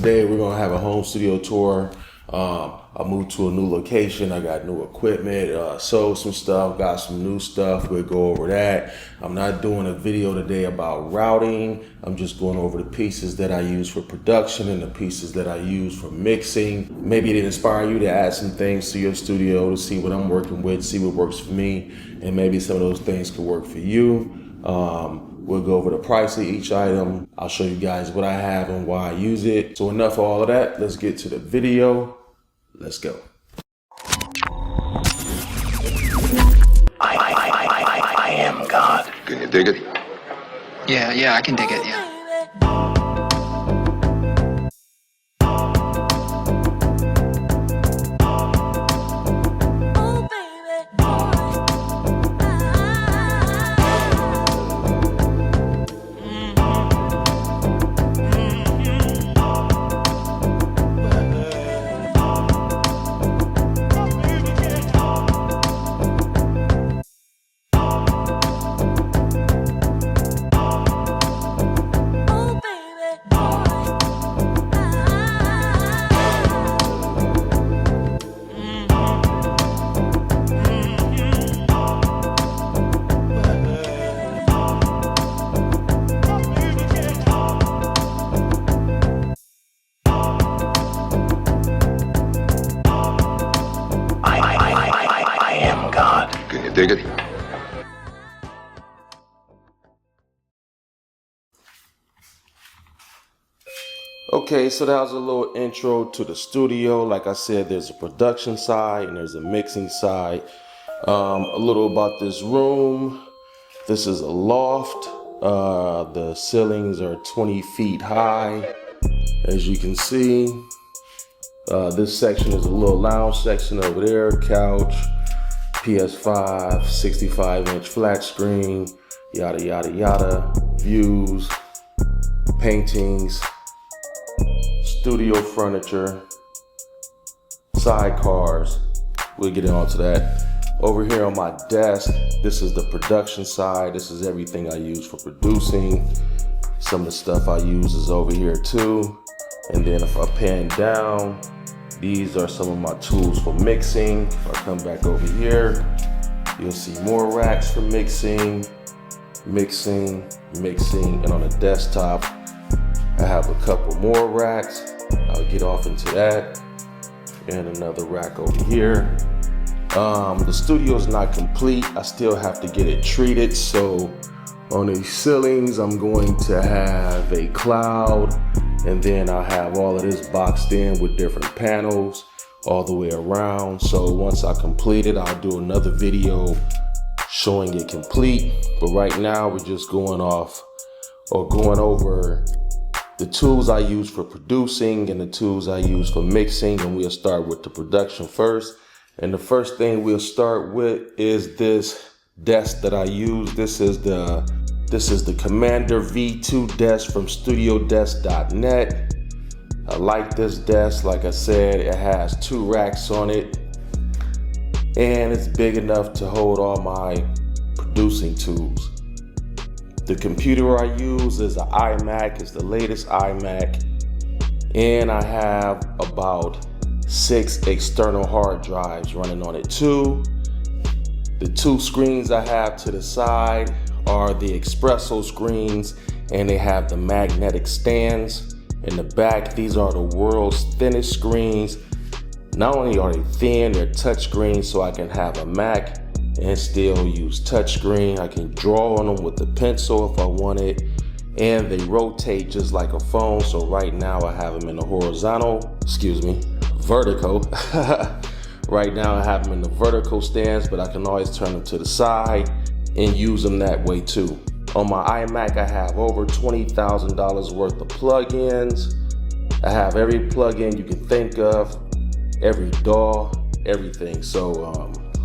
Today we're gonna have a home studio tour. I moved to a new location. I got new equipment, sold some stuff, got some new stuff. We'll go over that. I'm not doing a video today about routing. I'm just going over the pieces that I use for production and the pieces that I use for mixing. Maybe it inspire you to add some things to your studio to see what I'm working with, see what works for me, and maybe some of those things could work for you. We'll go over the price of each item. I'll show you guys what I have and why I use it. So enough of all of that. Let's get to the video. Let's go. I am God. Can you dig it? Yeah, I can dig it, yeah. Can you dig it? Okay, so that was a little intro to the studio. Like I said, there's a production side and there's a mixing side. A little about this room. This is a loft. The ceilings are 20 feet high, as you can see. This section is a little lounge section over there, couch, PS5, 65-inch flat screen, yada, yada, yada, views, paintings, studio furniture, sidecars. We'll get onto that. Over here on my desk, this is the production side. This is everything I use for producing. Some of the stuff I use is over here too. And then if I pan down, these are some of my tools for mixing. If I come back over here, you'll see more racks for mixing, and on the desktop, I have a couple more racks. I'll get off into that. And another rack over here. The studio is not complete. I still have to get it treated. So on the ceilings, I'm going to have a cloud, and then I'll have all of this boxed in with different panels all the way around. So once I complete it, I'll do another video showing it complete. But right now we're just going over the tools I use for producing and the tools I use for mixing, and we'll start with the production first. And the first thing we'll start with is this desk that I use. This is the Commander V2 desk from StudioDesk.net. I like this desk. Like I said, it has 2 racks on it, and it's big enough to hold all my producing tools. The computer I use is an iMac. It's the latest iMac, and I have about 6 external hard drives running on it too. The 2 screens I have to the side are the espresso screens, and they have the magnetic stands in the back. These are the world's thinnest screens. Not only are they thin, they're touch screens, so I can have a Mac and still use touchscreen. I can draw on them with the pencil if I want it, and they rotate just like a phone. So right now I have them in the vertical. Right now I have them in the vertical stance, but I can always turn them to the side and use them that way too. On my iMac, I have over $20,000 worth of plugins. I have every plugin you can think of, every DAW, everything. So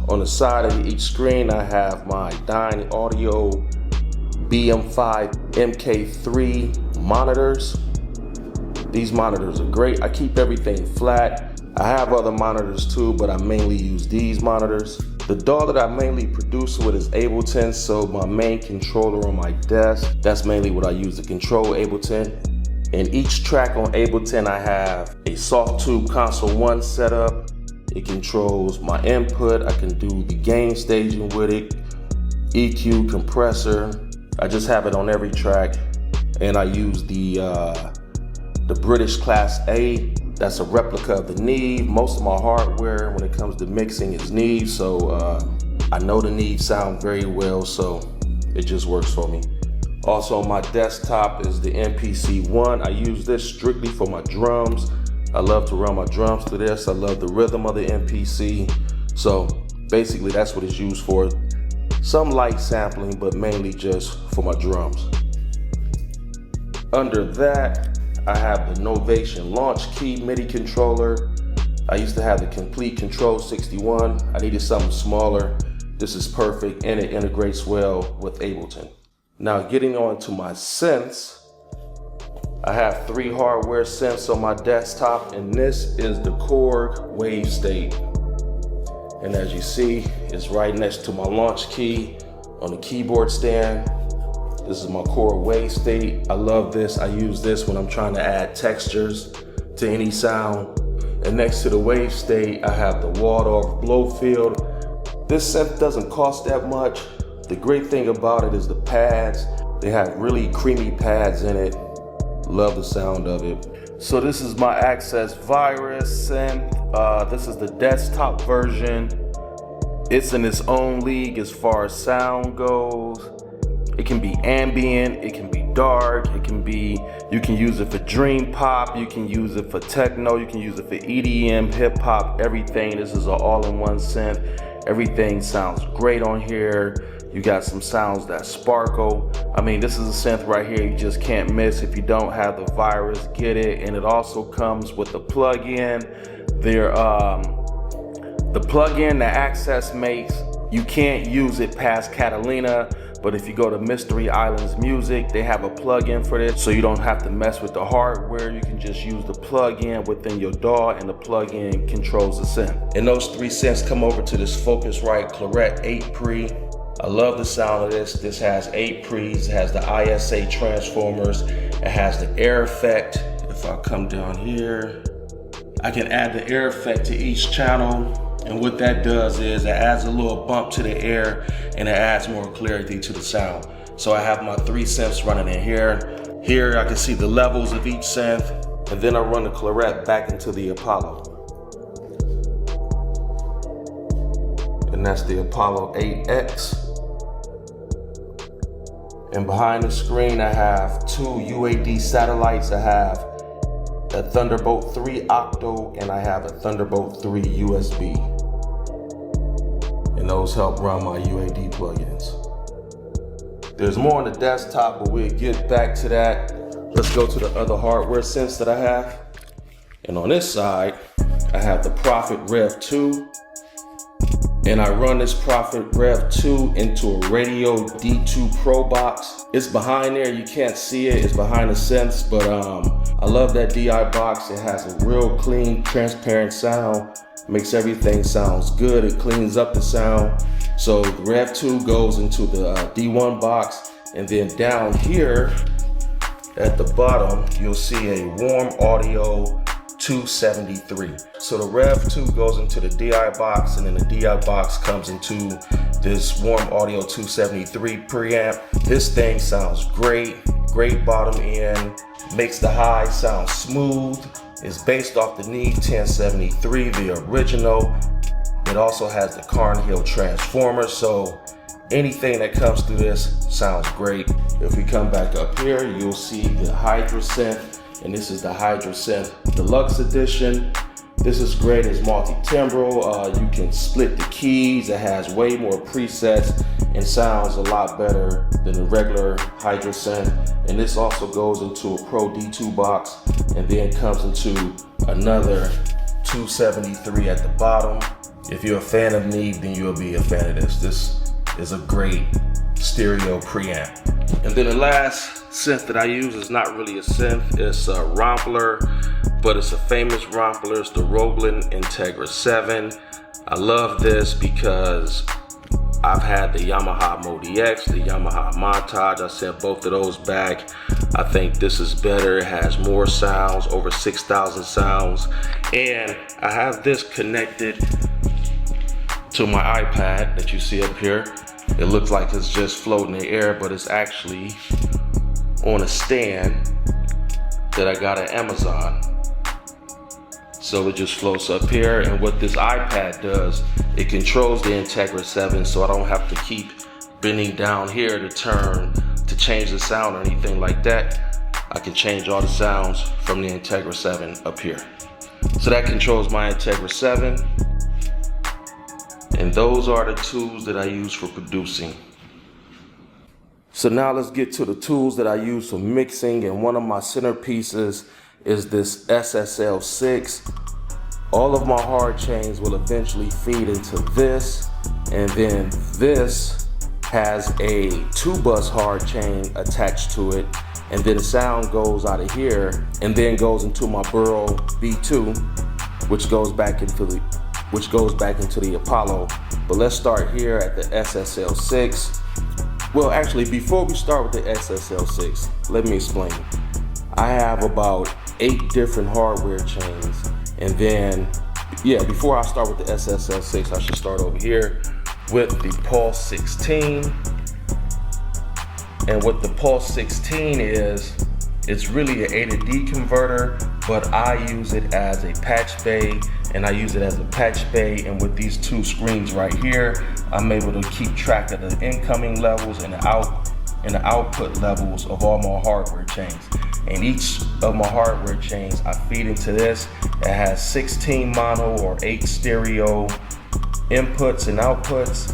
on the side of each screen, I have my Dyn Audio BM5 MK3 monitors. These monitors are great. I keep everything flat. I have other monitors too, but I mainly use these monitors. The DAW that I mainly produce with is Ableton, so my main controller on my desk, that's mainly what I use to control Ableton. In each track on Ableton, I have a soft tube console 1 setup. It controls my input. I can do the gain staging with it, EQ, compressor. I just have it on every track. And I use the British Class A. That's a replica of the Neve. Most of my hardware when it comes to mixing is Neve, so I know the Neve sound very well, so it just works for me. Also on my desktop is the MPC-1. I use this strictly for my drums. I love to run my drums to this. I love the rhythm of the MPC. So basically that's what it's used for. Some light sampling, but mainly just for my drums. Under that, I have the Novation Launch Key MIDI controller. I used to have the Complete Control 61. I needed something smaller. This is perfect and it integrates well with Ableton. Now getting on to my synths, I have 3 hardware synths on my desktop, and this is the Korg Wave State. And as you see, it's right next to my launch key on the keyboard stand. This is my Korg Wave State. I love this. I use this when I'm trying to add textures to any sound. And next to the Wave State, I have the Waldorf Blowfield. This synth doesn't cost that much. The great thing about it is the pads. They have really creamy pads in it. Love the sound of it. So this is my Access Virus synth. This is the desktop version. It's in its own league as far as sound goes. It can be ambient, it can be dark, you can use it for dream pop, you can use it for techno, you can use it for EDM, hip hop, everything. This is an all-in-one synth. Everything sounds great on here. You got some sounds that sparkle. I mean, this is a synth right here you just can't miss. If you don't have the Virus, get it. And it also comes with a plug-in. The plug-in that Access makes, you can't use it past Catalina. But if you go to Mystery Islands Music, they have a plug-in for this, so you don't have to mess with the hardware. You can just use the plug-in within your DAW, and the plug-in controls the synth. And those 3 synths come over to this Focusrite Claret 8 pre. I love the sound of this. This has 8 pre's, it has the ISA transformers, it has the air effect. If I come down here, I can add the air effect to each channel. And what that does is it adds a little bump to the air and it adds more clarity to the sound. So I have my 3 synths running in here. Here I can see the levels of each synth, and then I run the Claret back into the Apollo. And that's the Apollo 8X. And behind the screen I have 2 UAD satellites. I have a Thunderbolt 3 Octo and I have a Thunderbolt 3 USB. And those help run my UAD plugins. There's more on the desktop, but we'll get back to that. Let's go to the other hardware synths that I have. And on this side, I have the Prophet Rev 2. And I run this Prophet Rev 2 into a Radio D2 Pro box. It's behind there, you can't see it, it's behind the synths, but I love that DI box. It has a real clean, transparent sound, makes everything sounds good, it cleans up the sound. So the Rev 2 goes into the D1 box, and then down here at the bottom, you'll see a Warm Audio 273. So the Rev 2 goes into the DI box, and then the DI box comes into this Warm Audio 273 preamp. This thing sounds great, great bottom end, makes the high sound smooth. It's based off the Neve 1073, the original. It also has the Carnhill transformer, so anything that comes through this sounds great. If we come back up here, you'll see the Hydra synth, and this is the Hydra synth Deluxe Edition. This is great, it's multi-timbral. You can split the keys, it has way more presets and sounds a lot better than the regular Hydra synth. And this also goes into a Pro D2 box and then comes into another 273 at the bottom. If you're a fan of Neve, then you'll be a fan of this. This is a great stereo preamp. And then the last synth that I use is not really a synth, it's a Rompler, but it's a famous Rompler. It's the Roland Integra 7. I love this because I've had the Yamaha Modi X, the Yamaha Montage. I sent both of those back. I think this is better. It has more sounds, over 6,000 sounds. And I have this connected to my iPad that you see up here. It looks like it's just floating in the air, but it's actually on a stand that I got at Amazon. So it just floats up here, and what this iPad does, it controls the Integra 7, so I don't have to keep bending down here to change the sound or anything like that. I can change all the sounds from the Integra 7 up here. So that controls my Integra 7. And those are the tools that I use for producing. So now let's get to the tools that I use for mixing, and one of my centerpieces is this SSL6. All of my hard chains will eventually feed into this, and then this has a 2-bus hard chain attached to it, and then sound goes out of here and then goes into my Burrow B2, which goes back into the Apollo. But let's start here at the SSL6. Well, actually, before we start with the SSL6, let me explain. I have about 8 different hardware chains, and then, before I start with the SSL6, I should start over here with the Pulse 16. And what the Pulse 16 is, it's really an A to D converter, but I use it as a patch bay, and I use it as a patch bay, and with these 2 screens right here, I'm able to keep track of the incoming levels and the output levels of all my hardware chains. And each of my hardware chains, I feed into this. It has 16 mono or 8 stereo inputs and outputs.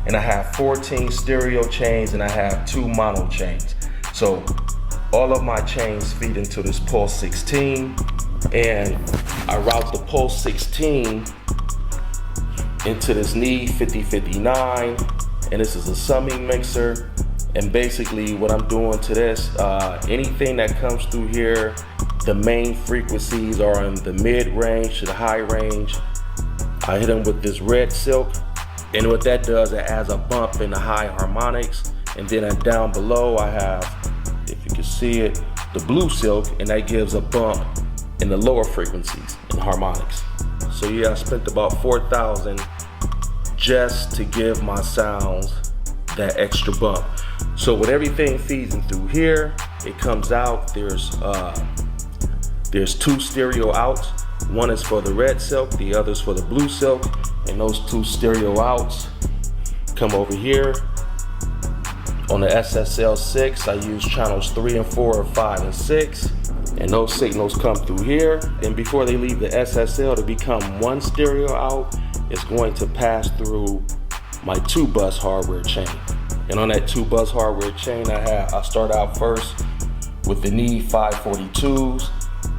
And I have 14 stereo chains, and I have 2 mono chains. So all of my chains feed into this Pulse 16, and I route the Pulse 16 into this Neve 5059, and this is a summing mixer. And basically what I'm doing to this, anything that comes through here, the main frequencies are in the mid range to the high range. I hit them with this red silk, and what that does, it adds a bump in the high harmonics. And then down below I have, if you can see it, the blue silk, and that gives a bump in the lower frequencies and harmonics. So yeah, I spent about 4,000 just to give my sounds that extra bump. So with everything feeds in through here, it comes out. There's 2 stereo outs. One is for the red silk, the other is for the blue silk, and those 2 stereo outs come over here. On the SSL6, I use channels 3 and 4, 5 and 6, and those signals come through here. And before they leave the SSL to become 1 stereo out, it's going to pass through my 2-bus hardware chain. And on that 2-bus hardware chain, I start out first with the Neve 542s,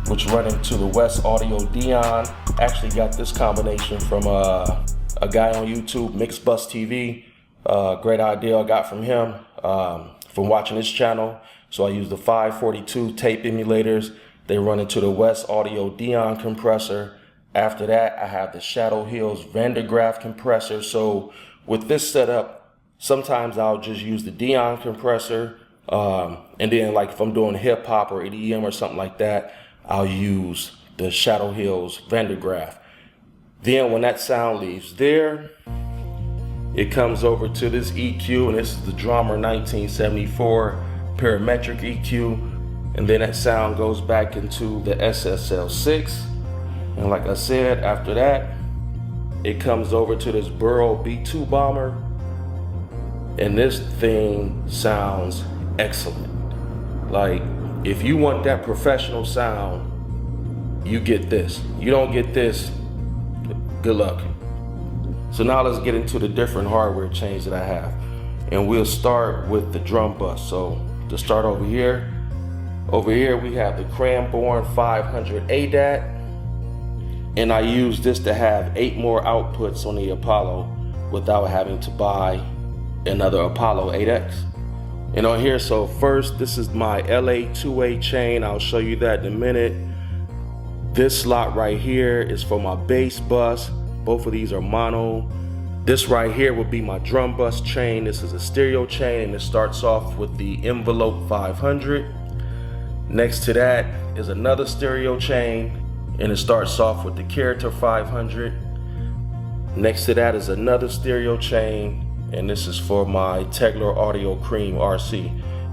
which run into the West Audio Dion. Actually got this combination from a guy on YouTube, Mixbus TV. Great idea I got from him from watching his channel. So I use the 542 tape emulators. They run into the West Audio Dion compressor. After that, I have the Shadow Hills Vandergraaf compressor. So with this setup, sometimes I'll just use the Dion compressor, and then like if I'm doing hip hop or EDM or something like that, I'll use the Shadow Hills Vandergraaf. Then when that sound leaves there, it comes over to this EQ, and this is the Drummer 1974 parametric EQ, and then that sound goes back into the SSL6. And like I said, after that, it comes over to this Burrow B2 bomber, and this thing sounds excellent. Like, if you want that professional sound, you get this. You don't get this, good luck. So now let's get into the different hardware chains that I have, and we'll start with the drum bus. So to start over here we have the Cranborn 500 ADAT, and I use this to have 8 more outputs on the Apollo without having to buy another Apollo 8X. And on here, so first, this is my LA2A chain. I'll show you that in a minute. This slot right here is for my bass bus. Both of these are mono. This right here will be my drum bus chain. This is a stereo chain and it starts off with the envelope 500. Next to that is another stereo chain and it starts off with the character 500. Next to that is another stereo chain and this is for my Tegeler Audio Cream RC,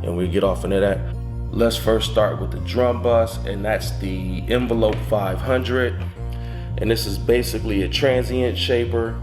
and we'll get off into that. Let's first start with the drum bus, and that's the envelope 500, and this is basically a transient shaper.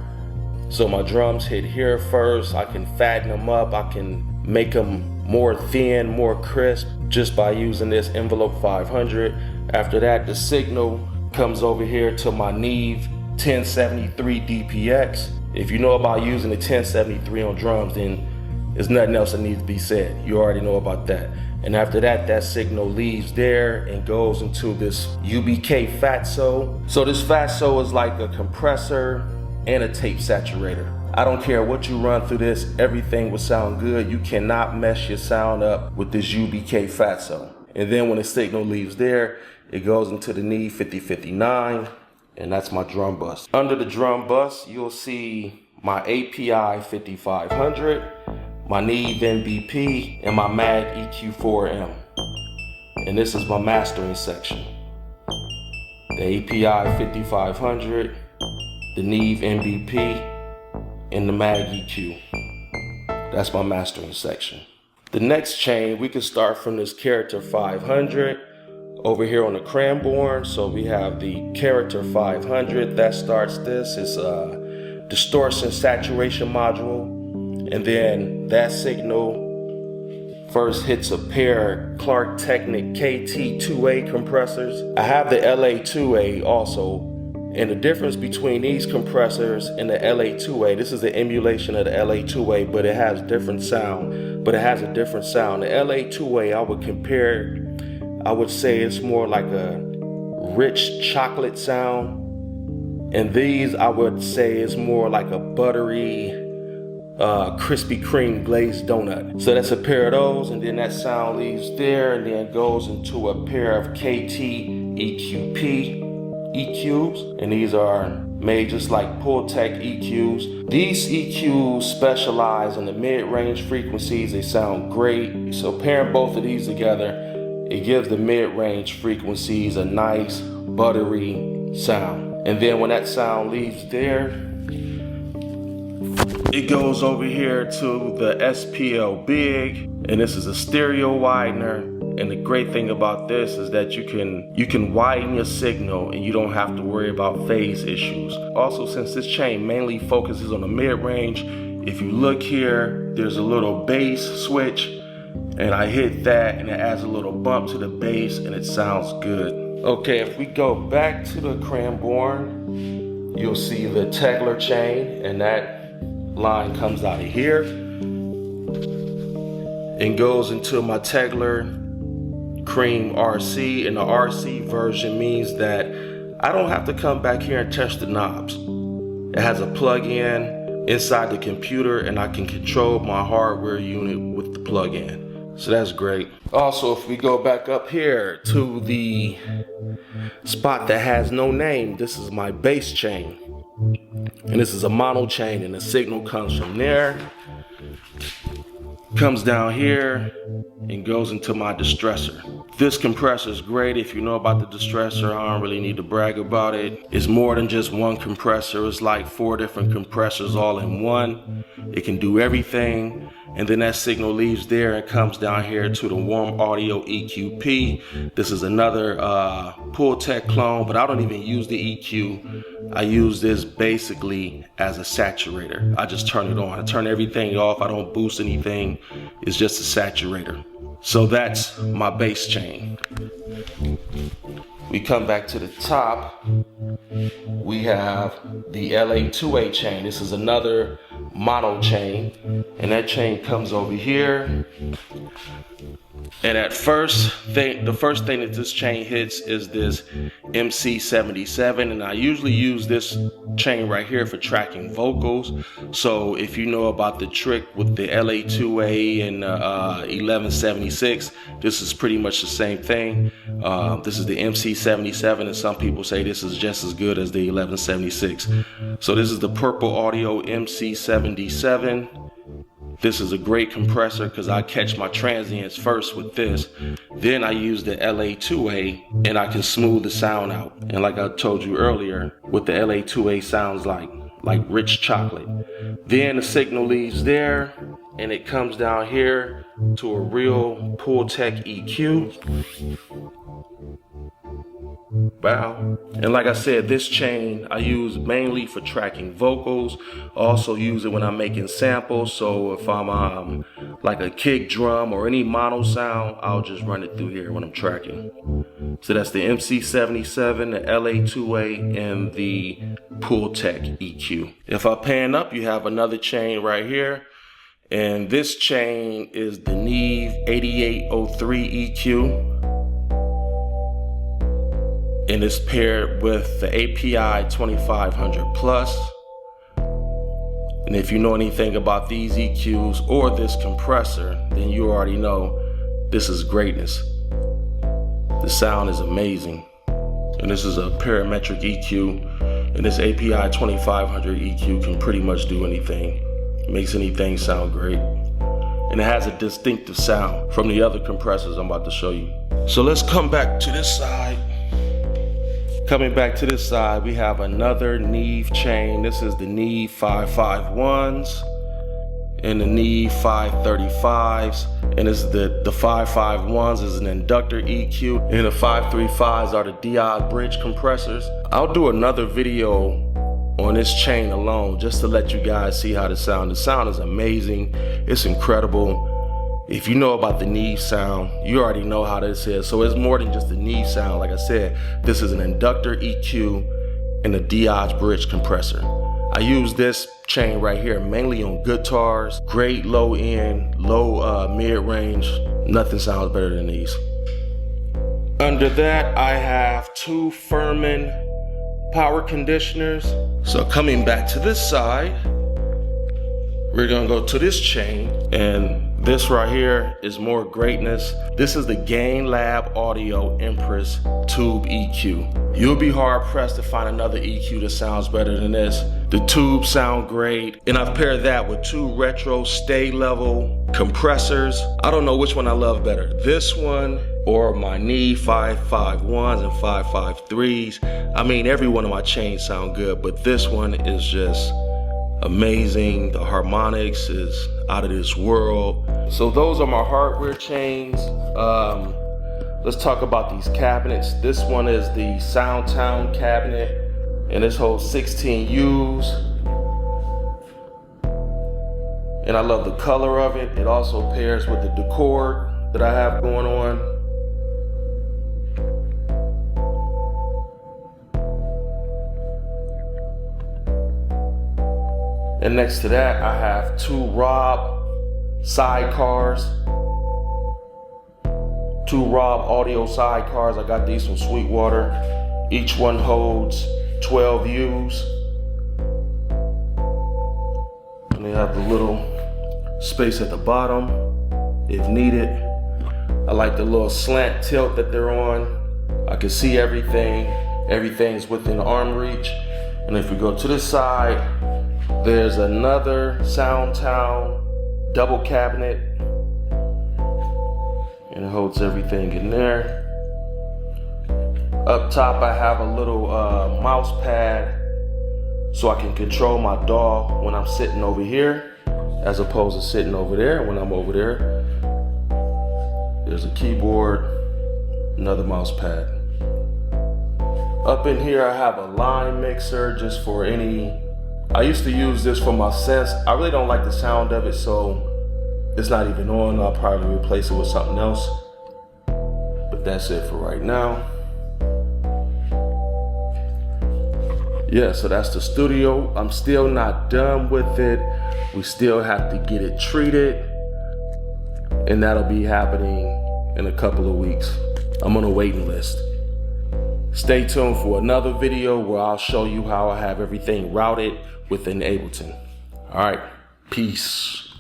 So my drums hit here first. I can fatten them up, I can make them more thin, more crisp just by using this envelope 500. After that, the signal comes over here to my Neve 1073 DPX. If you know about using the 1073 on drums, then there's nothing else that needs to be said. You already know about that. And after that, that signal leaves there and goes into this UBK Fatso. So this Fatso is like a compressor and a tape saturator. I don't care what you run through this, everything will sound good. You cannot mess your sound up with this UBK Fatso. And then when the signal leaves there, it goes into the Neve 5059. And that's my drum bus. Under the drum bus, you'll see my API 5500, my Neve MVP, and my Mag EQ4M. And this is my mastering section. The API 5500, the Neve MVP, and the Mag EQ. That's my mastering section. The next chain, we can start from this character 500. Over here on the Cranborn, so we have the character 500 that starts this. It's a distortion saturation module, and then that signal first hits a pair of Clark Technic KT2A compressors. I have the LA2A also, and the difference between these compressors and the LA2A, this is the emulation of the LA2A, but it has different sound. But it has a different sound. The LA2A, I would say it's more like a rich chocolate sound. And these, I would say, is more like a buttery, Krispy Kreme glazed donut. So that's a pair of those, and then that sound leaves there and then goes into a pair of KT EQP EQs. And these are made just like Pultec EQs. These EQs specialize in the mid-range frequencies. They sound great. So pairing both of these together, it gives the mid-range frequencies a nice buttery sound. And then when that sound leaves there, it goes over here to the SPL Big, and this is a stereo widener. And the great thing about this is that you can widen your signal and you don't have to worry about phase issues. Also, since this chain mainly focuses on the mid-range, if you look here, there's a little bass switch, and I hit that and it adds a little bump to the bass and it sounds good. Okay, if we go back to the Cranborn, you'll see the Tegeler chain, and that line comes out of here and goes into my Tegeler Cream RC. And the RC version means that I don't have to come back here and touch the knobs. It has a plug-in inside the computer and I can control my hardware unit with the plug-in. So that's great. Also, if we go back up here to the spot that has no name, this is my bass chain. And this is a mono chain, and the signal comes from there, comes down here, and goes into my distressor. This compressor is great. If you know about the distressor, I don't really need to brag about it. It's more than just one compressor. It's like 4 different compressors all in one. It can do everything. And then that signal leaves there and comes down here to the Warm Audio EQP. This is another Pultec clone, but I don't even use the EQ. I use this basically as a saturator. I just turn it on. I turn everything off. I don't boost anything. It's just a saturator. So that's my bass chain. We come back to the top. We have the LA2A chain. This is another mono chain, and that chain comes over here, And the first thing that this chain hits is this MC77, and I usually use this chain right here for tracking vocals. So if you know about the trick with the LA2A and 1176, this is pretty much the same thing. This is the MC77, and some people say this is just as good as the 1176. So this is the Purple Audio MC77. This is a great compressor because I catch my transients first with this. Then I use the LA2A and I can smooth the sound out. And like I told you earlier, with the LA2A sounds like rich chocolate. Then the signal leaves there and it comes down here to a real Pultec EQ. Wow. And like I said, this chain I use mainly for tracking vocals. I also use it when I'm making samples. So if I'm like a kick drum or any mono sound, I'll just run it through here when I'm tracking. So that's the MC77, the LA2A, and the Pultec EQ. If I pan up, you have another chain right here. And this chain is the Neve 8803 EQ. And it's paired with the API 2500 Plus. And if you know anything about these EQs or this compressor, then you already know this is greatness. The sound is amazing. And this is a parametric EQ. And this API 2500 EQ can pretty much do anything. It makes anything sound great. And it has a distinctive sound from the other compressors I'm about to show you. So let's come back to this side. Coming back to this side, we have another Neve chain. This is the Neve 551s and the Neve 535s. And this is the 551s is an inductor EQ, and the 535s are the Diode bridge compressors. I'll do another video on this chain alone just to let you guys see how the sound is amazing. It's incredible. If you know about the Neve sound, you already know how this is. So it's more than just the Neve sound. Like I said, this is an inductor EQ and a Diode bridge compressor. I use this chain right here mainly on guitars, great low end, low mid range. Nothing sounds better than these. Under that, I have two Furman power conditioners. So coming back to this side, we're gonna go to this chain, and this right here is more greatness. This is the Gain Lab Audio Empress Tube EQ. You'll be hard pressed to find another EQ that sounds better than this. The tubes sound great, and I've paired that with two retro stay level compressors. I don't know which one I love better, this one or my Neve 551s and 553s. I mean, every one of my chains sound good, but this one is just amazing. The harmonics is out of this world. So those are my hardware chains. Let's talk about these cabinets. This one is the Soundtown cabinet, and this holds 16 U's. And I love the color of it. It also pairs with the decor that I have going on. And next to that, I have two Rob sidecars. Two Rob audio sidecars. I got these from Sweetwater. Each one holds 12 U's. And they have the little space at the bottom if needed. I like the little slant tilt that they're on. I can see everything. Everything's within arm reach. And if we go to this side, there's another Soundtown double cabinet, and it holds everything in there. Up top, I have a little mouse pad so I can control my DAW when I'm sitting over here as opposed to sitting over there. When I'm over there, there's a keyboard, another mouse pad. Up in here, I have a line mixer just for any. I used to use this for my synths. I really don't like the sound of it, so it's not even on. I'll probably replace it with something else. But that's it for right now. Yeah, so that's the studio. I'm still not done with it. We still have to get it treated, and that'll be happening in a couple of weeks. I'm on a waiting list. Stay tuned for another video where I'll show you how I have everything routed within Ableton. All right, peace.